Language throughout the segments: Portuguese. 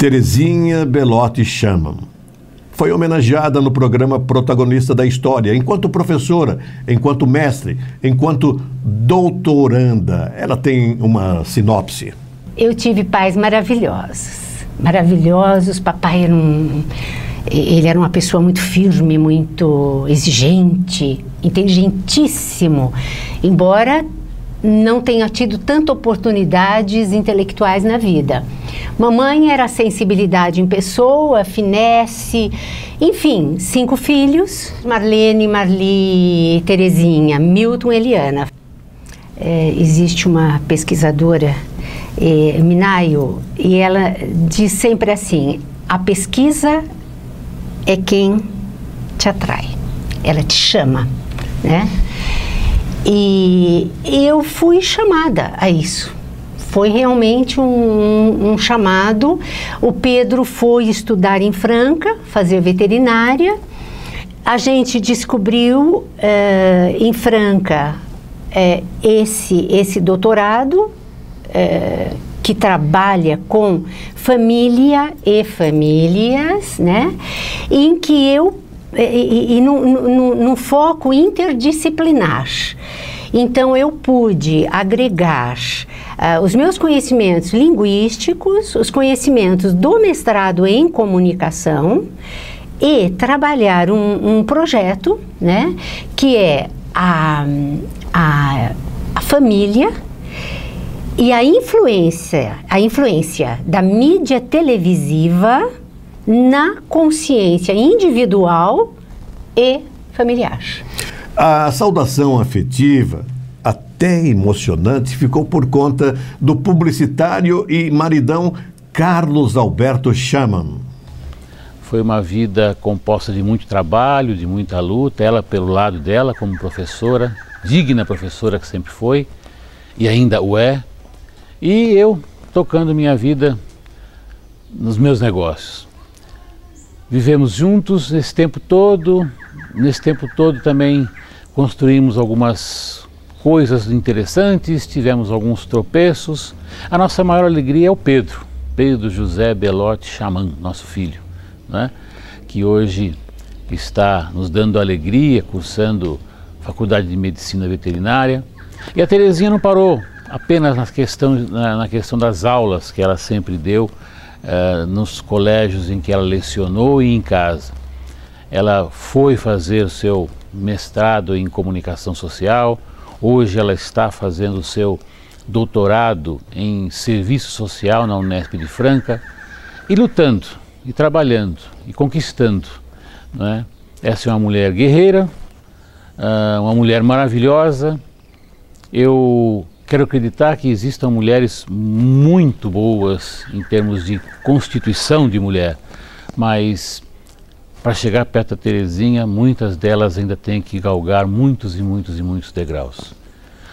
Terezinha Belotti Schamann foi homenageada no programa Protagonista da História, enquanto professora, enquanto mestre, enquanto doutoranda. Ela tem uma sinopse. Eu tive pais maravilhosos, maravilhosos. Papai ele era uma pessoa muito firme, muito exigente, inteligentíssimo, embora não tenha tido tantas oportunidades intelectuais na vida. Mamãe era sensibilidade em pessoa, finesse, enfim, 5 filhos, Marlene, Marli, Terezinha, Milton, Eliana. Existe uma pesquisadora, Minayo, e ela diz sempre assim: a pesquisa é quem te atrai, ela te chama, né? E eu fui chamada a isso. Foi realmente um chamado. O Pedro foi estudar em Franca, fazer veterinária. A gente descobriu em Franca esse doutorado que trabalha com família e famílias, né? Em que eu num foco interdisciplinar. Então, eu pude agregar os meus conhecimentos linguísticos, os conhecimentos do mestrado em comunicação e trabalhar um projeto, né, que é a família e a influência da mídia televisiva na consciência individual e familiar. A saudação afetiva, até emocionante, ficou por conta do publicitário e maridão Carlos Alberto Schamann. Foi uma vida composta de muito trabalho, de muita luta, ela pelo lado dela como professora, digna professora que sempre foi e ainda o é, e eu tocando minha vida nos meus negócios. Vivemos juntos nesse tempo todo também construímos algumas coisas interessantes, tivemos alguns tropeços. A nossa maior alegria é o Pedro José Belotti Schamann, nosso filho, né? Que hoje está nos dando alegria, cursando Faculdade de Medicina Veterinária. E a Terezinha não parou apenas na questão das aulas que ela sempre deu, nos colégios em que ela lecionou e em casa. Ela foi fazer o seu mestrado em comunicação social, hoje ela está fazendo o seu doutorado em serviço social na Unesp de Franca e lutando, e trabalhando, e conquistando, né? Essa é uma mulher guerreira, uma mulher maravilhosa. Eu quero acreditar que existam mulheres muito boas em termos de constituição de mulher, mas para chegar perto da Terezinha, muitas delas ainda têm que galgar muitos e muitos e muitos degraus.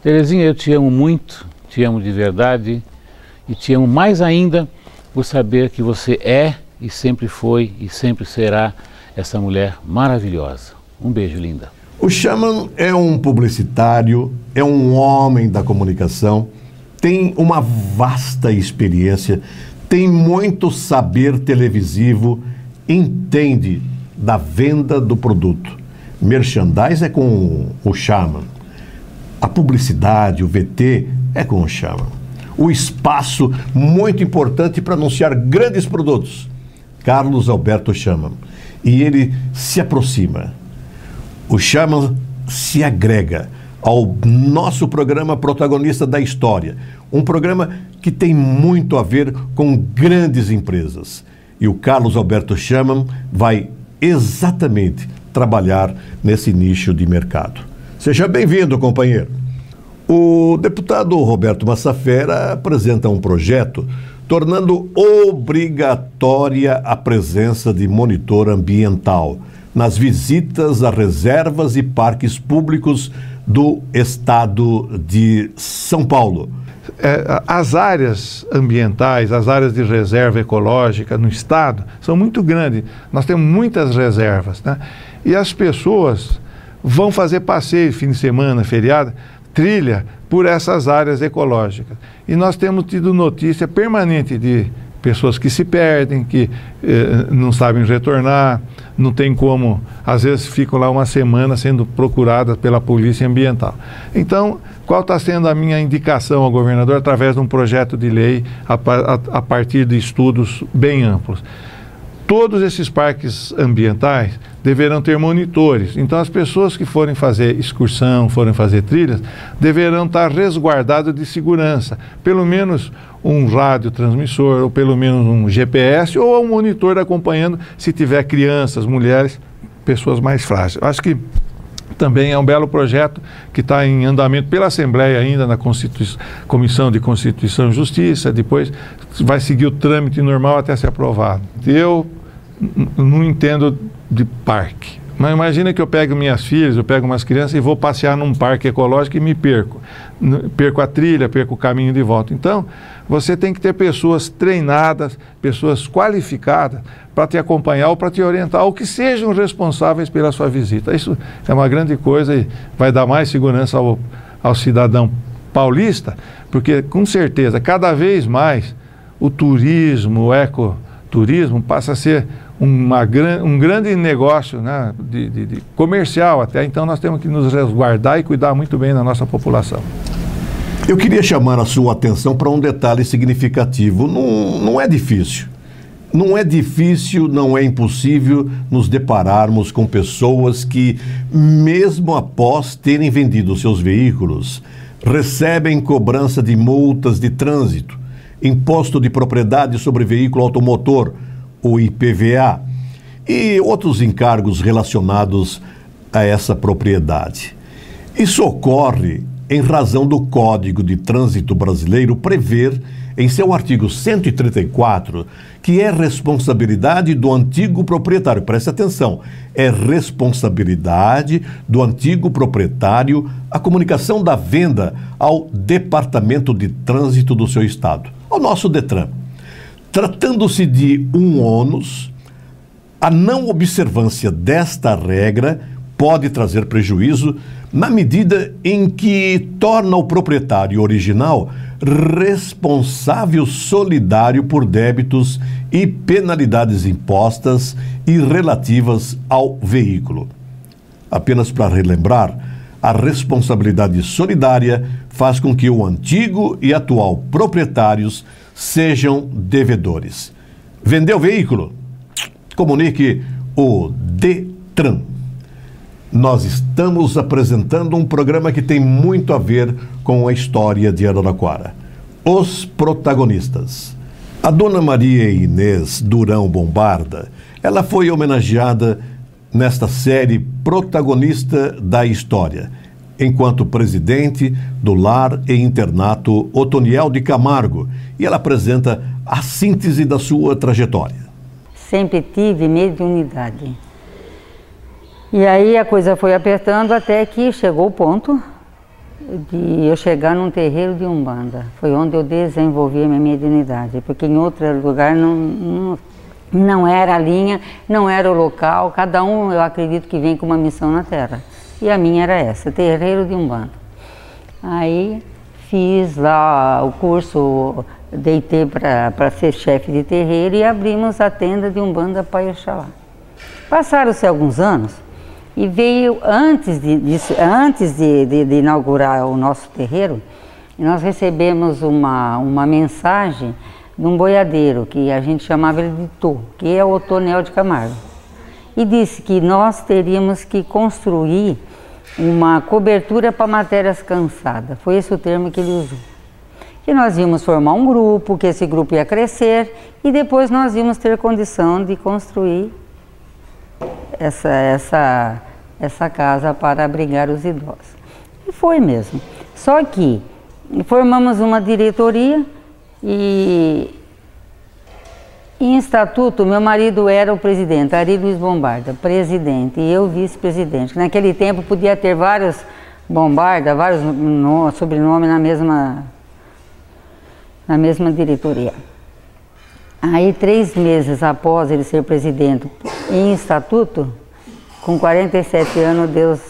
Terezinha, eu te amo muito, te amo de verdade e te amo mais ainda por saber que você é e sempre foi e sempre será essa mulher maravilhosa. Um beijo, linda. O Schamann é um publicitário, é um homem da comunicação, tem uma vasta experiência, tem muito saber televisivo, entende da venda do produto. Merchandise é com o Schamann. A publicidade, o VT, é com o Schamann. O espaço muito importante para anunciar grandes produtos. Carlos Alberto Schamann. E ele se aproxima. O Schamann se agrega ao nosso programa Protagonista da História, um programa que tem muito a ver com grandes empresas. E o Carlos Alberto Schamann vai exatamente trabalhar nesse nicho de mercado. Seja bem-vindo, companheiro. O deputado Roberto Massafera apresenta um projeto tornando obrigatória a presença de monitor ambiental nas visitas a reservas e parques públicos do estado de São Paulo. As áreas ambientais, as áreas de reserva ecológica no estado são muito grandes. Nós temos muitas reservas, né? E as pessoas vão fazer passeio, fim de semana, feriado, trilha por essas áreas ecológicas. E nós temos tido notícia permanente de pessoas que se perdem, que não sabem retornar, não tem como, às vezes ficam lá uma semana sendo procuradas pela polícia ambiental. Então, qual está sendo a minha indicação ao governador através de um projeto de lei a partir de estudos bem amplos? Todos esses parques ambientais deverão ter monitores. Então, as pessoas que forem fazer excursão, forem fazer trilhas, deverão estar resguardadas de segurança. Pelo menos um radiotransmissor, ou pelo menos um GPS, ou um monitor acompanhando se tiver crianças, mulheres, pessoas mais frágeis. Acho que também é um belo projeto que está em andamento pela Assembleia ainda, na Comissão de Constituição e Justiça, depois vai seguir o trâmite normal até ser aprovado. Eu não entendo de parque, mas imagina que eu pego minhas filhas, eu pego umas crianças e vou passear num parque ecológico e me perco. Perco a trilha, perco o caminho de volta. Então, você tem que ter pessoas treinadas, pessoas qualificadas para te acompanhar ou para te orientar, ou que sejam responsáveis pela sua visita. Isso é uma grande coisa e vai dar mais segurança ao cidadão paulista, porque com certeza, cada vez mais, o turismo, o ecoturismo passa a ser um grande negócio, né, de comercial até. Então nós temos que nos resguardar e cuidar muito bem da nossa população. Eu queria chamar a sua atenção para um detalhe significativo. Não é difícil. Não é difícil, não é impossível nos depararmos com pessoas que, mesmo após terem vendido seus veículos, recebem cobrança de multas de trânsito, imposto de propriedade sobre veículo automotor, o IPVA, e outros encargos relacionados a essa propriedade. Isso ocorre em razão do Código de Trânsito Brasileiro prever, em seu artigo 134, que é responsabilidade do antigo proprietário, preste atenção, é responsabilidade do antigo proprietário a comunicação da venda ao Departamento de Trânsito do seu estado, ao nosso DETRAN. Tratando-se de um ônus, a não observância desta regra pode trazer prejuízo na medida em que torna o proprietário original responsável solidário por débitos e penalidades impostas e relativas ao veículo. Apenas para relembrar, a responsabilidade solidária faz com que o antigo e atual proprietários sejam devedores. Vendeu o veículo? Comunique o DETRAN. Nós estamos apresentando um programa que tem muito a ver com a história de Araraquara. Os protagonistas. A Dona Maria Inês Durão Bombarda, ela foi homenageada nesta série Protagonista da História, enquanto presidente do Lar e Internato Otoniel de Camargo, e ela apresenta a síntese da sua trajetória. Sempre tive mediunidade. E aí a coisa foi apertando até que chegou o ponto de eu chegar num terreiro de Umbanda. Foi onde eu desenvolvi a minha mediunidade, porque em outro lugar não era a linha, não era o local. Cada um, eu acredito que vem com uma missão na Terra. E a minha era essa, terreiro de Umbanda. Aí fiz lá o curso, deitei para ser chefe de terreiro e abrimos a tenda de Umbanda Pai Oxalá. Passaram-se alguns anos e veio, antes de inaugurar o nosso terreiro, nós recebemos uma mensagem de um boiadeiro, que a gente chamava ele de Tô, que é o Otoniel de Camargo. E disse que nós teríamos que construir uma cobertura para matérias cansadas. Foi esse o termo que ele usou. Que nós íamos formar um grupo, que esse grupo ia crescer e depois nós íamos ter condição de construir essa casa para abrigar os idosos. E foi mesmo. Só que formamos uma diretoria e em estatuto, meu marido era o presidente, Ari Luiz Bombarda, presidente, e eu vice-presidente. Naquele tempo podia ter vários Bombarda, vários sobrenomes na mesma diretoria. Aí 3 meses após ele ser presidente, em estatuto, com 47 anos, Deus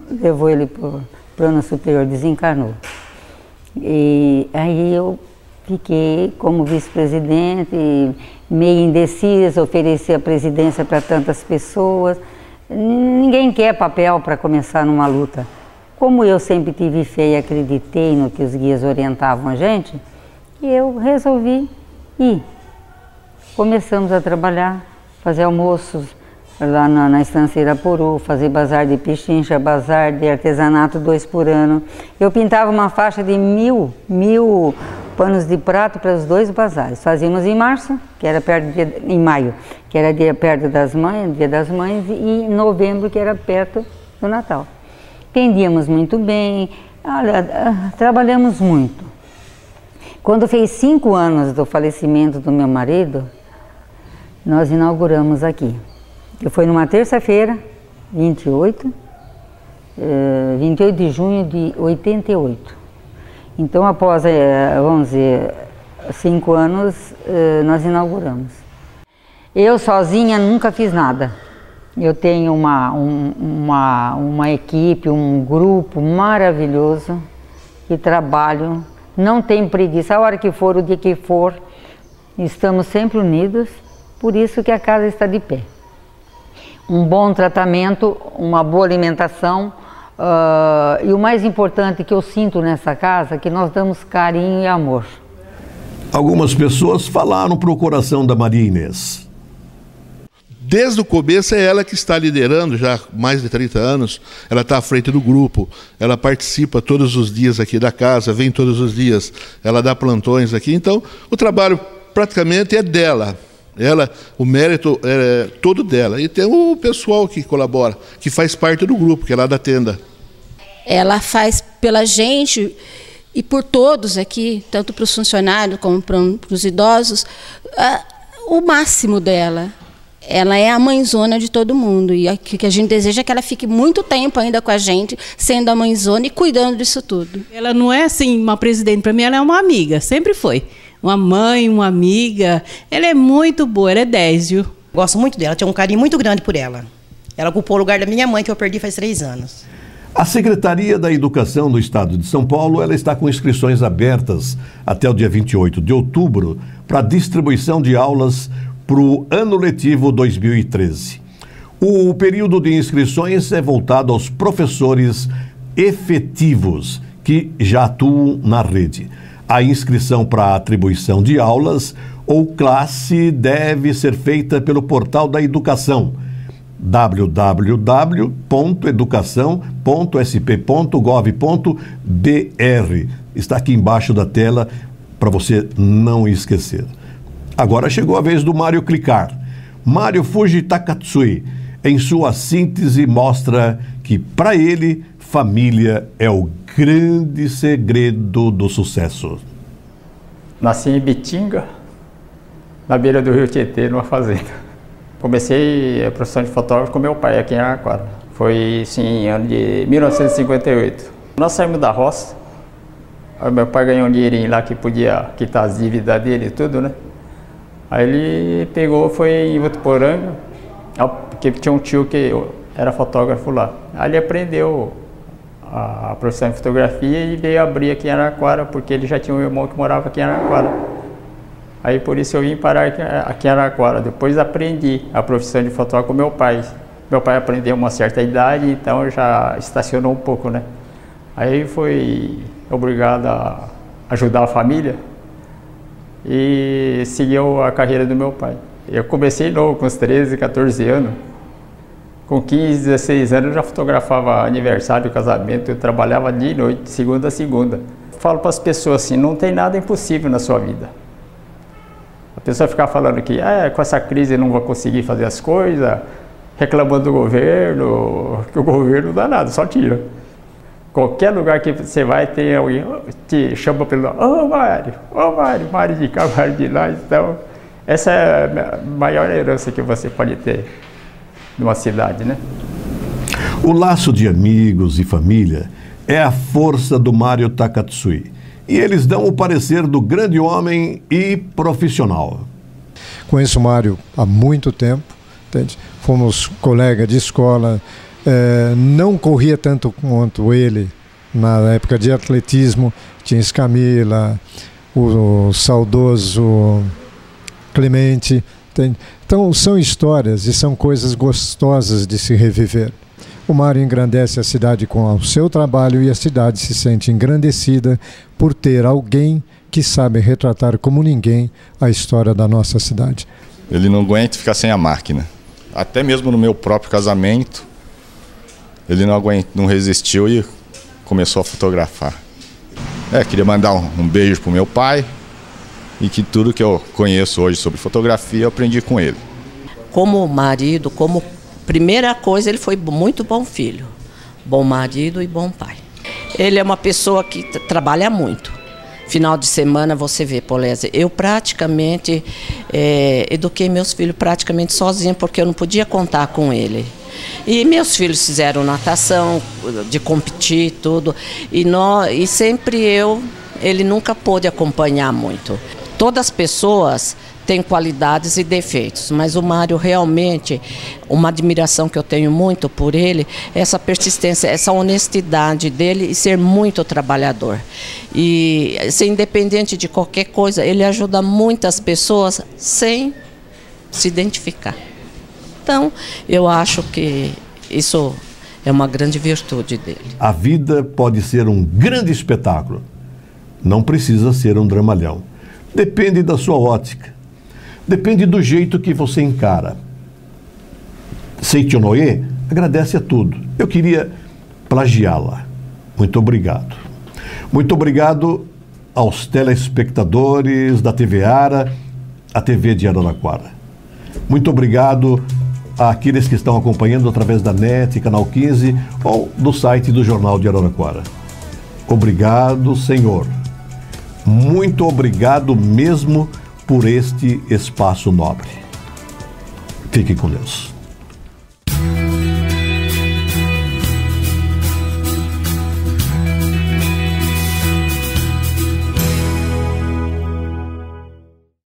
levou ele para o plano superior, desencarnou. E aí eu Fiquei como vice-presidente, meio indecisa, ofereci a presidência para tantas pessoas. Ninguém quer papel para começar numa luta. Como eu sempre tive fé e acreditei no que os guias orientavam a gente, eu resolvi ir. Começamos a trabalhar, fazer almoços lá na Estância Irapuru, fazer bazar de pichincha, bazar de artesanato 2 por ano. Eu pintava uma faixa de mil panos de prato para os 2 bazares. Fazíamos em março, que era em maio, que era perto das mães, Dia das Mães, e em novembro, que era perto do Natal. Vendíamos muito bem, olha, trabalhamos muito. Quando fez 5 anos do falecimento do meu marido, nós inauguramos aqui. Foi numa terça-feira, 28 de junho de 88. Então, após, vamos dizer, 5 anos, nós inauguramos. Eu sozinha nunca fiz nada. Eu tenho uma equipe, um grupo maravilhoso que trabalho, não tem preguiça. A hora que for, o dia que for, estamos sempre unidos, por isso que a casa está de pé. Um bom tratamento, uma boa alimentação e o mais importante que eu sinto nessa casa é que nós damos carinho e amor. Algumas pessoas falaram para o coração da Maria Inês. Desde o começo é ela que está liderando, já há mais de 30 anos, ela está à frente do grupo, ela participa todos os dias aqui da casa, vem todos os dias, ela dá plantões aqui, então o trabalho praticamente é dela. O mérito é todo dela. E tem o pessoal que colabora, que faz parte do grupo, que é lá da tenda. Ela faz pela gente e por todos aqui, tanto para os funcionários como para os idosos, o máximo dela. Ela é a mãezona de todo mundo e o que a gente deseja é que ela fique muito tempo ainda com a gente, sendo a mãezona e cuidando disso tudo. Ela não é assim uma presidente, para mim ela é uma amiga, sempre foi. Uma mãe, uma amiga, ela é muito boa, ela é 10, viu? Gosto muito dela, tenho um carinho muito grande por ela. Ela ocupou o lugar da minha mãe, que eu perdi faz 3 anos. A Secretaria da Educação do Estado de São Paulo, ela está com inscrições abertas até o dia 28 de outubro para distribuição de aulas para o ano letivo 2013. O período de inscrições é voltado aos professores efetivos que já atuam na rede. A inscrição para a atribuição de aulas ou classe deve ser feita pelo portal da educação, www.educação.sp.gov.br. Está aqui embaixo da tela para você não esquecer. Agora chegou a vez do Mário clicar. Mário Fuji Takatsui, em sua síntese, mostra que, para ele, família é o grande segredo do sucesso. Nasci em Bitinga, na beira do rio Tietê, numa fazenda. Comecei a profissão de fotógrafo com meu pai aqui em Araraquara. Foi, sim, em ano de 1958. Nós saímos da roça. Aí meu pai ganhou um dinheirinho lá que podia quitar as dívidas dele e tudo, né? Aí ele pegou, foi em Votuporanga, porque tinha um tio que era fotógrafo lá. Aí ele aprendeu a profissão de fotografia e veio abrir aqui em Araraquara, porque ele já tinha um irmão que morava aqui em Araraquara. Aí por isso eu vim parar aqui em Araraquara. Depois aprendi a profissão de fotógrafo com meu pai. Meu pai aprendeu uma certa idade, então já estacionou um pouco, né? Aí foi obrigado a ajudar a família e seguiu a carreira do meu pai. Eu comecei novo, com uns 13, 14 anos. Com 15, 16 anos eu já fotografava aniversário, casamento, eu trabalhava dia e noite, de segunda a segunda. Falo para as pessoas assim, não tem nada impossível na sua vida. A pessoa ficar falando que com essa crise eu não vou conseguir fazer as coisas, reclamando do governo, que o governo não dá nada, só tira. Qualquer lugar que você vai, tem alguém te chama pelo nome, Mário de cá, Mário de lá. Então, essa é a maior herança que você pode ter numa cidade, né? O laço de amigos e família é a força do Mário Takatsui. E eles dão o parecer do grande homem e profissional. Conheço o Mário há muito tempo, entende? Fomos colegas de escola. Não corria tanto quanto ele na época de atletismo, tinha escamila, o saudoso Clemente. Então, são histórias e são coisas gostosas de se reviver. O Mário engrandece a cidade com o seu trabalho e a cidade se sente engrandecida por ter alguém que sabe retratar como ninguém a história da nossa cidade. Ele não aguenta ficar sem a máquina. Até mesmo no meu próprio casamento, ele não resistiu e começou a fotografar. Queria mandar um beijo pro meu pai e que tudo que eu conheço hoje sobre fotografia eu aprendi com ele. Como marido, como primeira coisa, ele foi muito bom filho, bom marido e bom pai. Ele é uma pessoa que trabalha muito. Final de semana você vê, Polese, eu praticamente eduquei meus filhos praticamente sozinha, porque eu não podia contar com ele. E meus filhos fizeram natação, de competir, tudo, e sempre ele nunca pôde acompanhar muito. Todas as pessoas têm qualidades e defeitos, mas o Mário realmente, uma admiração que eu tenho muito por ele, é essa persistência, essa honestidade dele e ser muito trabalhador. E ser independente de qualquer coisa, ele ajuda muitas pessoas sem se identificar. Então, eu acho que isso é uma grande virtude dele. A vida pode ser um grande espetáculo, não precisa ser um dramalhão. Depende da sua ótica. Depende do jeito que você encara. Seitio Noé agradece a tudo. Eu queria plagiá-la. Muito obrigado. Muito obrigado aos telespectadores da TV Ara, a TV de Araraquara. Muito obrigado àqueles que estão acompanhando através da NET, Canal 15 ou do site do Jornal de Araraquara. Obrigado, Senhor. Muito obrigado mesmo por este espaço nobre. Fique com Deus.